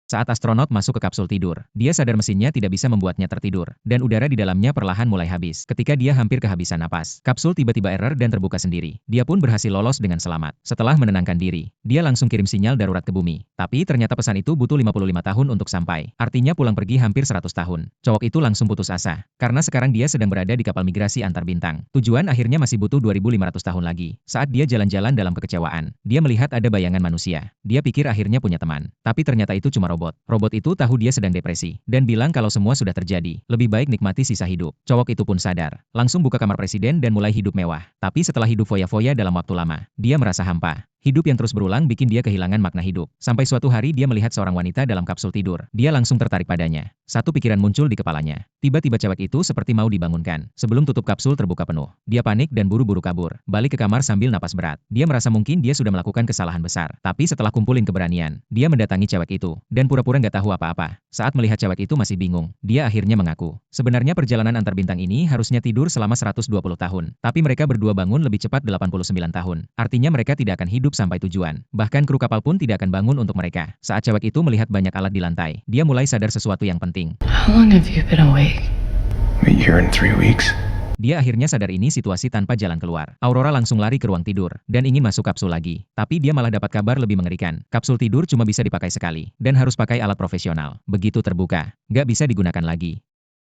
Saat astronot masuk ke kapsul tidur, dia sadar mesinnya tidak bisa membuatnya tertidur, dan udara di dalamnya perlahan mulai habis. Ketika dia hampir kehabisan napas, kapsul tiba-tiba error dan terbuka sendiri. Dia pun berhasil lolos dengan selamat. Setelah menenangkan diri, dia langsung kirim sinyal darurat ke bumi. Tapi ternyata pesan itu butuh 55 tahun untuk sampai. Artinya pulang pergi hampir 100 tahun. Cowok itu langsung putus asa, karena sekarang dia sedang berada di kapal migrasi antar bintang. Tujuan akhirnya masih butuh 2500 tahun lagi. Saat dia jalan-jalan dalam kekecewaan, dia melihat ada bayangan manusia. Dia pikir akhirnya punya teman, tapi ternyata itu cuma robot. Robot itu tahu dia sedang depresi, dan bilang kalau semua sudah terjadi, lebih baik nikmati sisa hidup. Cowok itu pun sadar, langsung buka kamar presiden dan mulai hidup mewah. Tapi setelah hidup foya-foya dalam waktu lama, dia merasa hampa. Hidup yang terus berulang bikin dia kehilangan makna hidup. Sampai suatu hari dia melihat seorang wanita dalam kapsul tidur. Dia langsung tertarik padanya. Satu pikiran muncul di kepalanya. Tiba-tiba cewek itu seperti mau dibangunkan. Sebelum tutup kapsul terbuka penuh, dia panik dan buru-buru kabur. Balik ke kamar sambil napas berat. Dia merasa mungkin dia sudah melakukan kesalahan besar. Tapi setelah kumpulin keberanian, dia mendatangi cewek itu. Dan pura-pura nggak tahu apa-apa. Saat melihat cewek itu masih bingung, dia akhirnya mengaku. Sebenarnya perjalanan antar bintang ini harusnya tidur selama 120 tahun. Tapi mereka berdua bangun lebih cepat 89 tahun. Artinya mereka tidak akan hidup sampai tujuan. Bahkan kru kapal pun tidak akan bangun untuk mereka. Saat cewek itu melihat banyak alat di lantai, dia mulai sadar sesuatu yang penting. How long have you been awake? A year and 3 weeks. Dia akhirnya sadar ini situasi tanpa jalan keluar. Aurora langsung lari ke ruang tidur, dan ingin masuk kapsul lagi. Tapi dia malah dapat kabar lebih mengerikan. Kapsul tidur cuma bisa dipakai sekali, dan harus pakai alat profesional. Begitu terbuka, nggak bisa digunakan lagi.